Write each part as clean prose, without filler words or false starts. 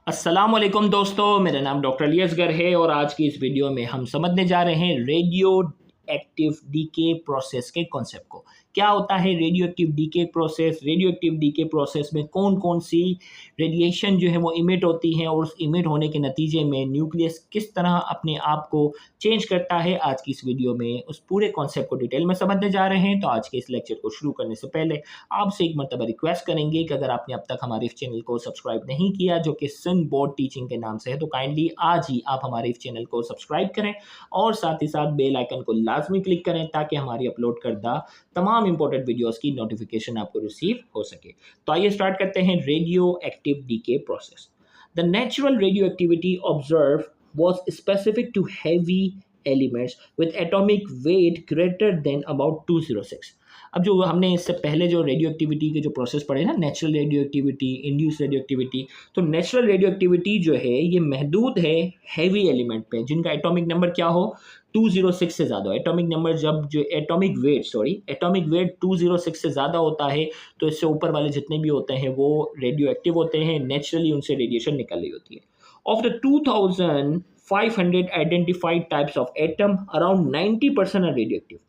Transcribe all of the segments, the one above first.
अस्सलामुअलैकुम दोस्तों, मेरा नाम डॉक्टर अली है और आज की इस वीडियो में हम समझने जा रहे हैं रेडियो एक्टिव डीके प्रोसेस के कॉन्सेप्ट को। क्या होता है radioactive decay process? Radioactive decay process में कौन कौन सी रेडिएशन जो है वो इमिट होती हैं और उस इमिट होने के नतीजे में न्यूक्लियस किस तरह अपने आप को चेंज करता है। आज की इस वीडियो में उस पूरे कॉन्सेप्ट को डिटेल में समझने जा रहे हैं। तो आज के इस लेक्चर को शुरू करने से पहले आपसे एक मरतबा रिक्वेस्ट करेंगे कि अगर आपने अब तक हमारे इस चैनल को सब्सक्राइब नहीं किया, जो कि सन बोर्ड टीचिंग के नाम से है, तो काइंडली आज ही आप हमारे इस चैनल को सब्सक्राइब करें और साथ ही साथ बेल आइकन को लाजमी क्लिक करें ताकि हमारी अपलोड करदा तमाम इंपॉर्टेंट वीडियोस की नोटिफिकेशन आपको रिसीव हो सके। तो आइए स्टार्ट करते हैं radioactive decay process. The natural radioactivity एक्टिविटी ऑब्जर्व was specific to heavy elements with atomic weight greater than about 206। अब जो हमने इससे पहले जो रेडियो एक्टिविटी के जो प्रोसेस पढ़े ना, natural radioactivity activity, induce radio activity, तो नेचुरल रेडियो एक्टिविटी जो है ये महदूद है हैवी एलिमेंट पे जिनका एटॉमिक नंबर क्या हो, 206 से ज़्यादा हो। एटॉमिक नंबर जब जो एटॉमिक वेट 206 से ज़्यादा होता है तो इससे ऊपर वाले जितने भी होते हैं वो रेडियो एक्टिव होते हैं, नेचुरली उनसे रेडिएशन निकल रही होती है। Of the 2,500 identified types of atom, around 90% are radioactive।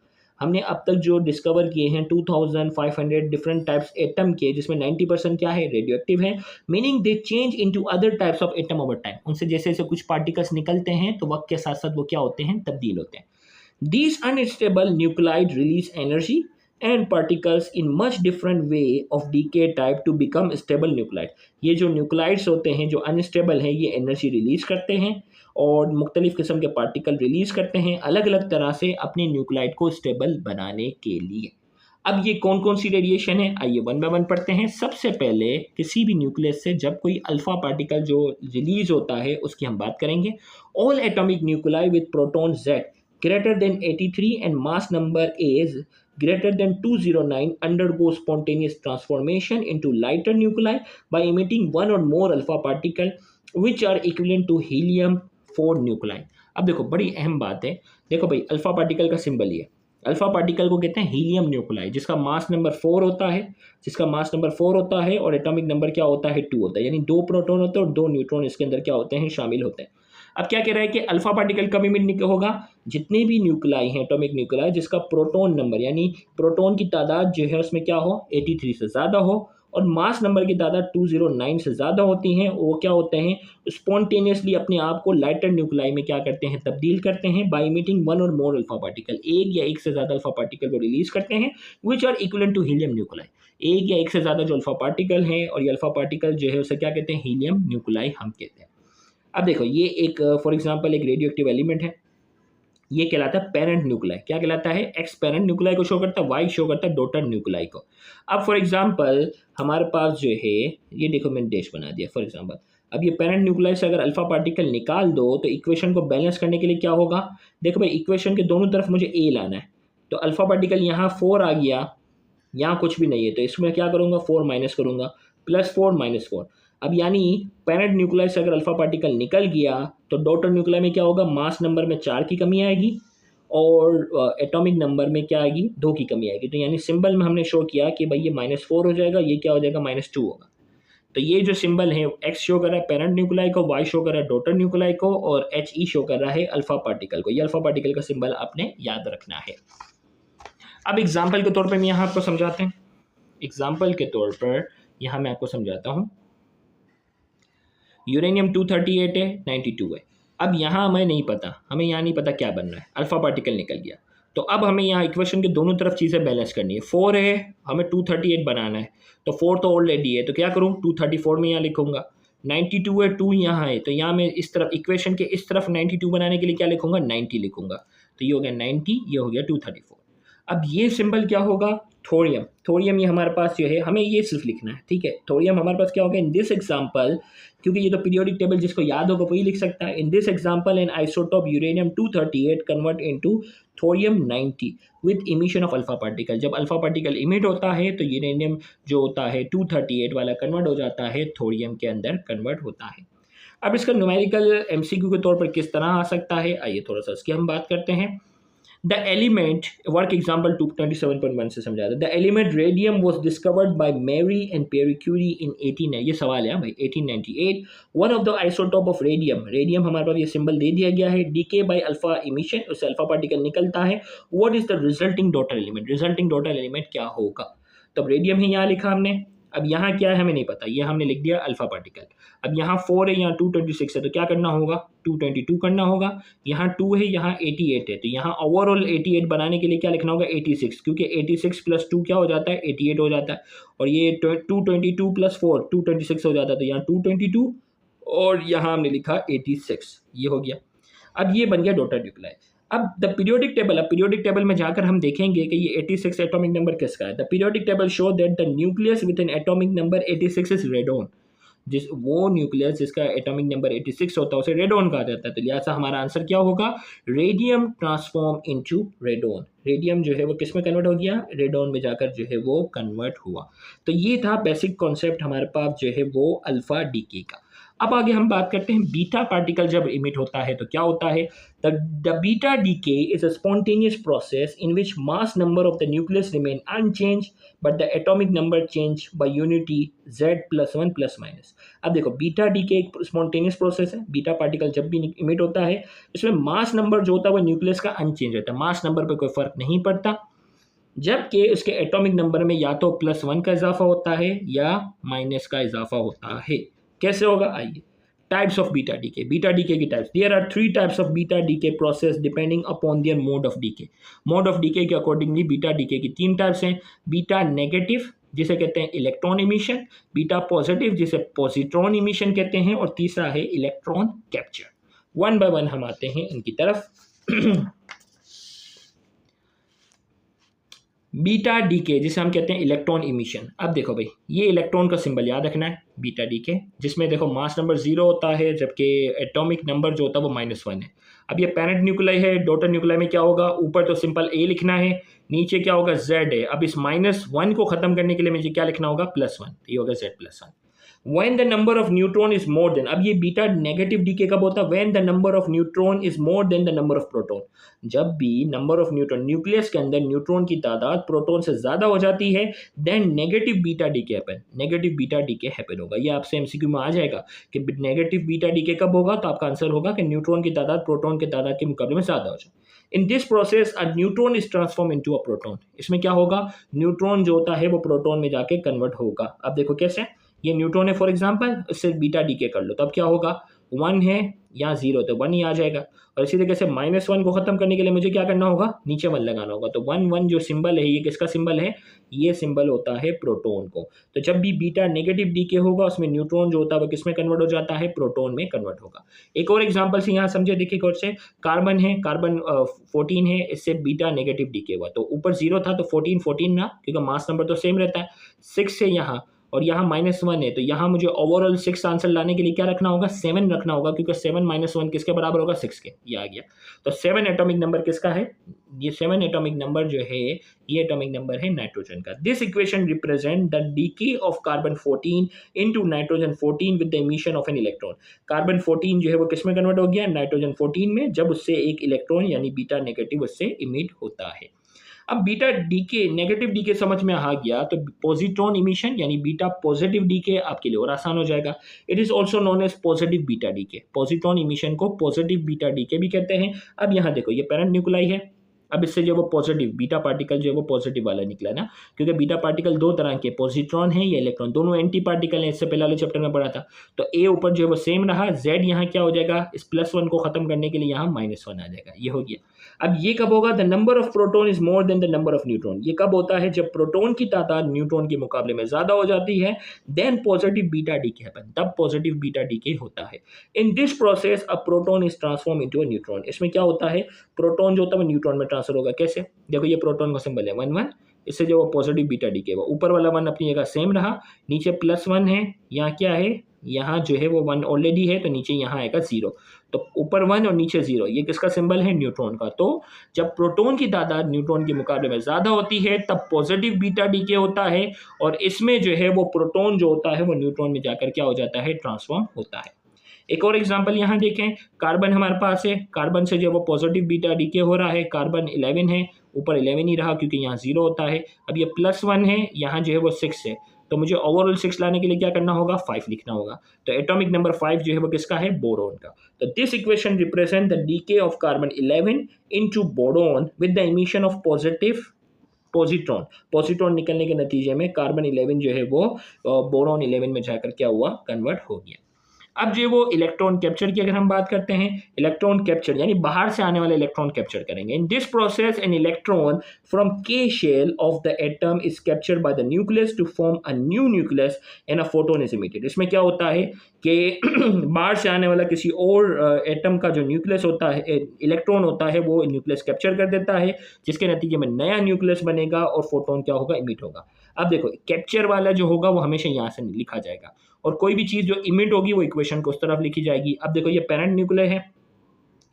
हमने अब तक जो डिस्कवर किए हैं 2,500 डिफरेंट टाइप्स एटम के, जिसमें 90% क्या है, रेडियो एक्टिव है। Meaning they change into other types of atom over time. उनसे जैसे जैसे कुछ पार्टिकल्स निकलते हैं तो वक्त के साथ साथ वो क्या होते हैं, तब्दील होते हैं। These unstable nuclide release energy and particles in much different way of decay type to become stable nuclide। ये जो न्यूक्लाइड्स होते हैं जो अनस्टेबल हैं ये एनर्जी रिलीज करते हैं और मुख्तलिफ किस्म के पार्टिकल रिलीज करते हैं अलग अलग तरह से अपने न्यूक्लाइड को स्टेबल बनाने के लिए। अब ये कौन कौन सी रेडिएशन है, आइए वन बाय वन पढ़ते हैं। सबसे पहले किसी भी न्यूक्लियस से जब कोई अल्फा पार्टिकल जो रिलीज होता है उसकी हम बात करेंगे। All atomic nuclei with proton Z greater than 83 and mass number is greater than 209 undergo spontaneous transformation into lighter nuclei by emitting one or more alpha particle which are equivalent to helium 4 nuclei। अब देखो बड़ी अहम बात है, देखो भाई alpha particle का symbol ये, अल्फा पार्टिकल को कहते हैं हीलियम न्यूक्लाई, जिसका मास नंबर 4 होता है, और एटॉमिक नंबर क्या होता है, 2 होता है। यानी 2 प्रोटॉन होते हैं और 2 न्यूट्रॉन इसके अंदर क्या होते हैं, शामिल होते हैं। अब क्या कह रहा है कि अल्फा पार्टिकल कब इमिट होगा, जितने भी न्यूक्लाई हैं एटॉमिक न्यूक्लाई जिसका प्रोटॉन नंबर यानी प्रोटॉन की तादाद जो है उसमें क्या हो, 83 से ज़्यादा हो और मास नंबर की तादाद 209 से ज़्यादा होती हैं, वो क्या होते हैं, स्पॉन्टेनियसली अपने आप को लाइटर न्यूक्लाई में क्या करते हैं, तब्दील करते हैं। Bye emitting one or more alpha particle, एक या एक से ज़्यादा अल्फा पार्टिकल को रिलीज करते हैं, which are equivalent to helium nuclei. एक या एक से ज़्यादा जो अल्फा पार्टिकल हैं और ये अल्फा पार्टिकल जो है उसे क्या कहते हैं, हीलियम न्यूक्लाई हम कहते हैं। अब देखो ये एक फॉर एग्जांपल एक रेडियो एक्टिव एलिमेंट है, ये कहलाता है पेरेंट न्यूक्लाई। क्या कहलाता है, एक्स पेरेंट न्यूक्लाई को शो करता है, वाई शो करता है डॉटर न्यूक्लाई को। अब फॉर एग्जांपल हमारे पास जो है ये देखो मैंने डैश बना दिया फॉर एग्जांपल। अब ये पेरेंट न्यूक्लाई से अगर अल्फा पार्टिकल निकाल दो तो इक्वेशन को बैलेंस करने के लिए क्या होगा, देखो भाई इक्वेशन के दोनों तरफ मुझे ए लाना है, तो अल्फा पार्टिकल यहाँ 4 आ गया, यहाँ कुछ भी नहीं है तो इसमें क्या करूँगा, 4 माइनस करूँगा, +4 -4। अब यानी पेरेंट न्यूक्लियस से अगर अल्फा पार्टिकल निकल गया तो डॉटर न्यूक्लियस में क्या होगा, मास नंबर में 4 की कमी आएगी और एटॉमिक नंबर में क्या आएगी, 2 की कमी आएगी। तो यानी सिंबल में हमने शो किया कि भाई ये -4 हो जाएगा, ये क्या हो जाएगा, -2 होगा। तो ये जो सिंबल है एक्स शो कर रहा है पेरेंट न्यूक्लाई को, वाई शो कर रहा है डॉटर न्यूक्लाई को और HE शो कर रहा है अल्फा पार्टिकल को। ये अल्फा पार्टिकल का सिंबल आपने याद रखना है। अब एग्जाम्पल के तौर पर मैं यहाँ आपको समझाते हैं, एग्जाम्पल के तौर पर यहाँ मैं आपको समझाता हूँ। यूरेनियम 238 है, 92 है। अब यहाँ हमें नहीं पता, हमें यहाँ नहीं पता क्या बन रहा है, अल्फा पार्टिकल निकल गया। तो अब हमें यहाँ इक्वेशन के दोनों तरफ चीज़ें बैलेंस करनी है। 4 है, हमें 238 बनाना है, तो 4 तो ऑलरेडी है तो क्या करूँ, 234 में यहाँ लिखूँगा। 92 है, 2 यहाँ है, तो यहाँ मैं इस तरफ इक्वेशन के इस तरफ 92 बनाने के लिए क्या लिखूँगा, 90 लिखूँगा। तो ये हो गया 90, ये हो गया 234। अब ये सिंबल क्या होगा, थोरियम। थोरियम ये हमारे पास जो है हमें ये सिर्फ लिखना है, ठीक है। थोरियम हमारे पास क्या होगा इन दिस एग्जांपल, क्योंकि ये तो पीरियोडिक टेबल जिसको याद होगा वही लिख सकता है। In this example N isotope uranium 238 convert into thorium 90 with emission of alpha particle. जब अल्फा पार्टिकल इमिट होता है तो यूरेनियम जो होता है 238 वाला कन्वर्ट हो जाता है, थोरियम के अंदर कन्वर्ट होता है। अब इसका न्यूमेरिकल MCQ के तौर पर किस तरह आ सकता है, आइए थोड़ा सा इसकी हम बात करते हैं। द एलिमेंट वर्क एग्जाम्पल 227.1 से समझा था। The element radium was discovered by Marie and Pierre Curie in 18, ये सवाल है भाई, 1898। One of the isotope of radium, radium हमारे पास ये सिंबल दे दिया गया है, डीके बाय अल्फा इमिशन, उससे अल्फा पार्टिकल निकलता है। What is the resulting daughter element, resulting daughter element क्या होगा? तो रेडियम ही यहाँ लिखा हमने, अब यहाँ क्या है हमें नहीं पता, ये हमने लिख दिया अल्फा पार्टिकल। अब यहाँ 4 है, यहाँ 226 है, तो क्या करना होगा? 222 करना होगा। यहाँ 2 है, यहाँ 88 है, तो यहाँ ओवरऑल 88 बनाने के लिए क्या लिखना होगा? 86, क्योंकि 86 + 2 क्या हो जाता है? 88 हो जाता है। और ये 222 + 4 226 हो जाता है, तो यहाँ 222 और यहाँ हमने लिखा 86, ये हो गया। अब ये बन गया डॉटर न्यूक्लियाई। अब द पीरियोडिक टेबल, अब पीरियोडिक टेबल में जाकर हम देखेंगे कि ये 86 एटॉमिक नंबर किसका है। The periodic table show that the nucleus with N atomic number 86 is radon, जिस वो न्यूक्लियस जिसका एटॉमिक नंबर 86 होता है उसे रेडोन कहा जाता है। तो लिहाजा हमारा आंसर क्या होगा? Radium transform into radon, radium जो है वो किस में कन्वर्ट हो गया? रेडोन में जाकर जो है वो कन्वर्ट हुआ। तो ये था बेसिक कॉन्सेप्ट हमारे पास जो है वो अल्फा डीके का। अब आगे हम बात करते हैं बीटा पार्टिकल जब इमिट होता है तो क्या होता है। The beta decay is a spontaneous process in which mass number of the nucleus remain unchanged but the atomic number change by unity z + 1 ± अब देखो बीटा डीके एक स्पॉन्टेनियस प्रोसेस है। बीटा पार्टिकल जब भी इमिट होता है इसमें mass number जो होता है वो न्यूक्लियस का अनचेंज रहता है, मास नंबर पर कोई फर्क नहीं पड़ता, जबकि उसके एटॉमिक नंबर में या तो +1 का इजाफा होता है या माइनस का इजाफा होता है। कैसे होगा? आइए, types of beta decay, beta decay की types. There are 3 types of beta decay process depending upon their mode of decay. Mode of decay के अकॉर्डिंगली बीटा डीके की 3 टाइप्स हैं। बीटा नेगेटिव जिसे कहते हैं इलेक्ट्रॉन इमिशन, बीटा पॉजिटिव जिसे positron emission कहते हैं, और तीसरा है electron capture. One by one हम आते हैं इनकी तरफ। बीटा डीके जिसे हम कहते हैं इलेक्ट्रॉन इमिशन। अब देखो भाई, ये इलेक्ट्रॉन का सिंबल याद रखना है, बीटा डीके, जिसमें देखो मास नंबर 0 होता है जबकि एटॉमिक नंबर जो होता है वो -1 है। अब ये पेरेंट न्यूक्लियाई है, डॉटर न्यूक्लियाई में क्या होगा? ऊपर तो सिंपल ए लिखना है, नीचे क्या होगा? Z है। अब इस -1 को खत्म करने के लिए मुझे क्या लिखना होगा? +1, ये होगा Z + 1। When the number of neutron is more than, अब ये बीटा नेगेटिव डीके कब होता है? When the number of neutron is more than the number of proton, जब भी नंबर ऑफ न्यूट्रॉन, न्यूक्लियस के अंदर न्यूट्रॉन की तादाद प्रोटॉन से ज्यादा हो जाती है, then negative beta decay happen, negative beta decay happen होगा। ये आपसे एमसीक्यू में आ जाएगा कि नेगेटिव बीटा डीके कब होगा, तो आपका आंसर होगा कि न्यूट्रॉन की तादाद प्रोटॉन की तादाद के मुकाबले में ज्यादा हो जाए। इन this process a neutron is transform into a proton, इसमें क्या होगा? न्यूट्रॉन जो होता है वो प्रोटॉन में जाके कन्वर्ट होगा। अब देखो कैसे, ये न्यूट्रॉन है फॉर एग्जांपल, इससे बीटा डीके कर लो, तो अब क्या होगा? 1 है, यहाँ 0 तो 1 ही आ जाएगा। और इसी तरीके से -1 को खत्म करने के लिए मुझे क्या करना होगा? नीचे 1 लगाना होगा। तो 1 1 जो सिंबल है ये किसका सिंबल है? ये सिंबल होता है प्रोटॉन को। तो जब भी बीटा नेगेटिव डीके होगा उसमें न्यूट्रॉन जो होता है वो किस में कन्वर्ट हो जाता है? प्रोटॉन में कन्वर्ट होगा। एक और एग्जांपल से यहाँ समझे, देखिए गौर से, कार्बन है, कार्बन 14 है, इससे बीटा नेगेटिव डीके हुआ, तो ऊपर 0 था तो 14 ना, क्योंकि मास नंबर तो सेम रहता है। 6 है यहाँ और यहाँ -1 है, तो यहाँ मुझे ओवरऑल 6 आंसर लाने के लिए क्या रखना होगा? 7 रखना होगा, क्योंकि 7 - 1 किसके बराबर होगा? 6 के। ये आ गया। तो 7 एटॉमिक नंबर किसका है? ये 7 एटॉमिक नंबर जो है ये एटॉमिक नंबर है नाइट्रोजन का। This equation represent the DK of carbon 14 into nitrogen 14 with the emission of an electron. Carbon 14 जो है वो किस में कन्वर्ट हो गया? नाइट्रोजन 14 में, जब उससे एक इलेक्ट्रॉन यानी बीटा नेगेटिव उससे इमिट होता है। अब बीटा डीके नेगेटिव डीके समझ में आ गया तो पॉजिट्रॉन इमिशन यानी बीटा पॉजिटिव डीके आपके लिए और आसान हो जाएगा। It is also known as positive beta decay. Positron emission को पॉजिटिव बीटा डीके भी कहते हैं। अब यहाँ देखो, ये पेरेंट न्यूक्लियाई है, अब इससे जो वो पॉजिटिव बीटा पार्टिकल जो है वो पॉजिटिव वाला निकला ना, क्योंकि बीटा पार्टिकल 2 तरह के, पॉजिट्रॉन है या इलेक्ट्रॉन, दोनों एंटी पार्टिकल हैं, इससे पहले वाले चैप्टर में पढ़ा था। तो ए ऊपर जो है वो सेम रहा, जेड यहाँ क्या हो जाएगा? इस +1 को खत्म करने के लिए यहाँ -1 आ जाएगा। ये हो गया। अब ये कब होगा? The number of proton is more than the number of neutron. ये कब होता है? जब प्रोटॉन की तादाद न्यूट्रॉन के मुकाबले में ज्यादा हो जाती है, then positive beta decay happen, तब पॉजिटिव बीटा डीके होता है। In this process a proton is transform into a neutron. इसमें क्या होता है? प्रोटॉन जो होता है वो न्यूट्रॉन में ट्रांसफर होगा। कैसे? देखो, ये प्रोटॉन का सिंबल है 1 1, इससे जो वो पॉजिटिव बीटा डीके हुआ, ऊपर वाला 1 अपनी जगह सेम रहा, नीचे +1 है, यहाँ क्या है? यहाँ जो है वो 1 ऑलरेडी है, तो नीचे यहाँ आएगा 0। तो ऊपर 1 और नीचे 0, ये किसका सिंबल है? न्यूट्रॉन का। तो जब प्रोटॉन की तादाद न्यूट्रॉन के मुकाबले में ज़्यादा होती है तब पॉजिटिव बीटा डीके होता है, और इसमें जो है वो प्रोटॉन जो होता है वो न्यूट्रॉन में जाकर क्या हो जाता है? ट्रांसफॉर्म होता है। एक और एग्जांपल यहाँ देखें, कार्बन हमारे पास है, कार्बन से जो वो पॉजिटिव बीटा डीके हो रहा है, कार्बन 11 है, ऊपर 11 ही रहा क्योंकि यहाँ 0 होता है। अब ये +1 है, यहाँ जो है वो 6 है, तो मुझे ओवरऑल 6 लाने के लिए क्या करना होगा, 5 लिखना होगा। तो एटॉमिक नंबर 5 जो है वो किसका है, बोरोन का। तो this equation represent the DK of carbon 11 into boron with the emission of positive positron. Positron निकलने के नतीजे में कार्बन 11 जो है वो बोरॉन 11 में जाकर क्या हुआ, कन्वर्ट हो गया। अब जो वो इलेक्ट्रॉन कैप्चर की अगर हम बात करते हैं, इलेक्ट्रॉन कैप्चर यानी बाहर से आने वाले इलेक्ट्रॉन कैप्चर करेंगे। In this process an electron from K shell of the atom is captured by the nucleus to form a new nucleus and a photon is emitted. इसमें क्या होता है कि बाहर से आने वाला किसी और एटम का जो न्यूक्लियस होता है, इलेक्ट्रॉन होता है, वो न्यूक्लियस कैप्चर कर देता है, जिसके नतीजे में नया न्यूक्लियस बनेगा और फोटोन क्या होगा, इमिट होगा। अब देखो कैप्चर वाला जो होगा वो हमेशा यहाँ से लिखा जाएगा, और कोई भी चीज़ जो इमिट होगी वो इक्वेशन को उस तरफ लिखी जाएगी। अब देखो ये पेरेंट न्यूक्लियर है,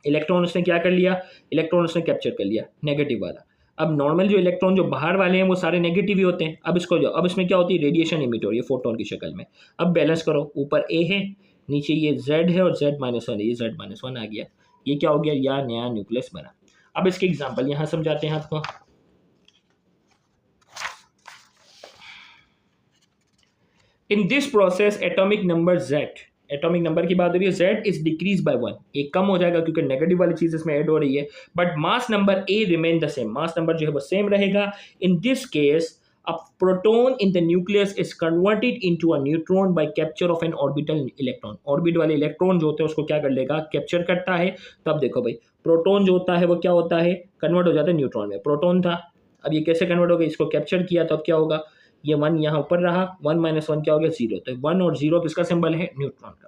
इलेक्ट्रॉन उसने क्या कर लिया, इलेक्ट्रॉन उसने कैप्चर कर लिया नेगेटिव वाला। अब नॉर्मल जो इलेक्ट्रॉन जो बाहर वाले हैं वो सारे नेगेटिव ही होते हैं। अब इसमें क्या होती है, रेडिएशन इमिट हो रही है फोटोन की शक्ल में। अब बैलेंस करो, ऊपर ए है, नीचे ये जेड है और Z-1 है, ये Z-1 आ गया, ये क्या हो गया, या नया न्यूक्लियस बना। अब इसके एग्जाम्पल यहाँ समझाते हैं आपको। इन this process atomic number Z, atomic number की बात हो रही है, Z इज डिक्रीज बाय 1, एक कम हो जाएगा क्योंकि नेगेटिव वाली चीज इसमें ऐड हो रही है, but mass number A remain the same, mass number जो है वो सेम रहेगा। In this case a proton in the nucleus is converted into a neutron by capture of an orbital electron। Orbit वाले electron जो होते हैं उसको क्या कर लेगा, कैप्चर करता है। तब देखो भाई, प्रोटॉन जो होता है वो क्या होता है, कन्वर्ट हो जाता है न्यूट्रॉन में। प्रोटॉन था, अब ये कैसे कन्वर्ट हो गया, इसको कैप्चर किया तो अब क्या होगा, ये 1 यहाँ ऊपर रहा, 1 - 1 क्या हो गया, 0। तो 1 और 0 किसका सिंबल है, न्यूट्रॉन का।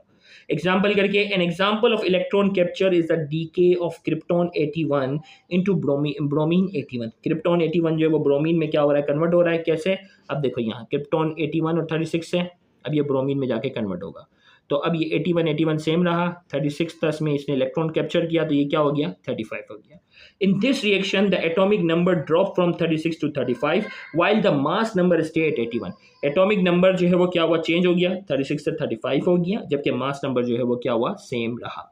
एग्जाम्पल करके, an example of electron capture is the DK of krypton 81 into bromine 81। Krypton 81 जो है वो ब्रोमीन में क्या हो रहा है, कन्वर्ट हो रहा है। कैसे, अब देखो यहाँ क्रिप्टॉन 81 और 36 है, अब ये ब्रोमीन में जाके कन्वर्ट होगा। तो अब ये 81 सेम रहा, 36 प्लस में इसने इलेक्ट्रॉन कैप्चर किया तो ये क्या हो गया, 35 हो गया। In this reaction the atomic number drop from 36 to 35 while the mass number stay at 81। Atomic number जो है वो क्या हुआ, चेंज हो गया, 36 से 35 हो गया, जबकि मास नंबर जो है वो क्या हुआ, सेम रहा।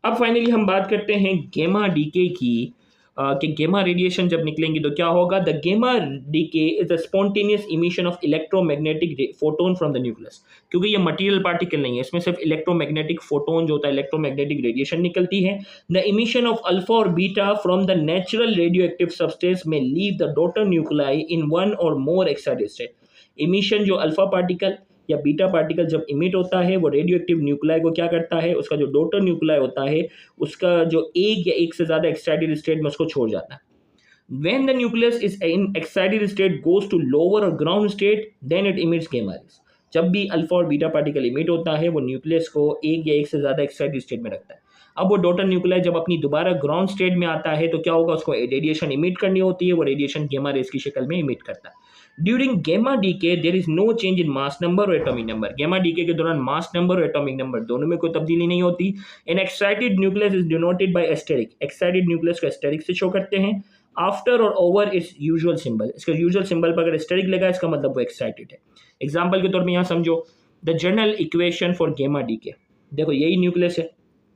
अब फाइनली हम बात करते हैं गेमा डीके की, कि गेमा रेडिएशन जब निकलेंगी तो क्या होगा। The gamma decay is the spontaneous emission of electromagnetic photon from the nucleus. क्योंकि ये मटेरियल पार्टिकल नहीं है, इसमें सिर्फ इलेक्ट्रोमैग्नेटिक फोटोन जो होता है, इलेक्ट्रोमैग्नेटिक रेडिएशन निकलती है। द इमिशन ऑफ अल्फा और beta from the natural radioactive substance में leave the daughter nuclei in one or more excited state. Emission जो अल्फा पार्टिकल या बीटा पार्टिकल जब इमिट होता है, वो रेडियो एक्टिव न्यूक्लाई को क्या करता है, उसका जो डॉटर न्यूक्लाई होता है उसका जो एक या एक से ज़्यादा एक्साइटेड स्टेट में उसको छोड़ जाता है। When the nucleus is in excited state goes to lower or ground state, then it emits gamma rays। जब भी अल्फा और बीटा पार्टिकल इमिट होता है वो न्यूक्लियस को एक या एक से ज़्यादा एक्साइटेड स्टेट में रखता है। अब वो डॉटर न्यूक्लियाई जब अपनी दोबारा ग्राउंड स्टेट में आता है तो क्या होगा, उसको रेडिएशन इमिट करनी होती है, वो रेडिएशन गेमा रेस की शक्ल में इमिट करता है। During gamma decay there is no change in mass number और एटॉमिक नंबर। गेमा डीके के दौरान मास नंबर और एटॉमिक नंबर दोनों में कोई तब्दीली नहीं होती। An excited nucleus is denoted by asterisk. Excited nucleus को एस्टेरिक से शो करते हैं। After or over is usual symbol. इसका यूजुअल सिंबल पर अगर एस्टेरिक लगा इसका मतलब वो एक्साइटेड है। एग्जाम्पल के तौर पर यहाँ समझो, द जनरल इक्वेशन फॉर गेमा डीके, देखो यही न्यूक्लियस है,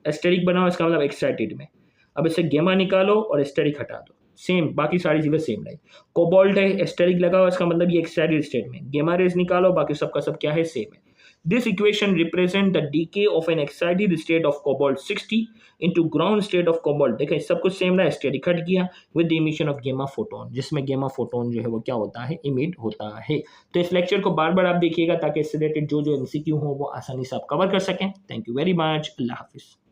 एस्टेरिक बनाओ इसका मतलब एक्साइटेड में। अब इससे गेमा निकालो और एस्टेरिक हटा दो, सेम बाकी सारी चीज़ें सेम रही। कोबाल्ट है, एस्टेरिक लगाओ इसका मतलब ये एक्साइटेड स्टेट में। गेमा रेज निकालो, बाकी सबका सब क्या है, सेम है। This equation represent the DK of N excited state of cobalt 60 into ground state of cobalt. देखें सब कुछ सेम रहा, एस्टेरिक हट गया विद द इमिशन ऑफ गेमा फोटोन, जिसमें गेमा फोटोन जो है वो क्या होता है, इमिट होता है। तो इस लेक्चर को बार बार आप देखिएगा ताकि इससे रिलेटेड जो जो MCQ हो वो आसानी से आप कवर कर सकें। थैंक यू वेरी मच, अल्लाह हाफिज़।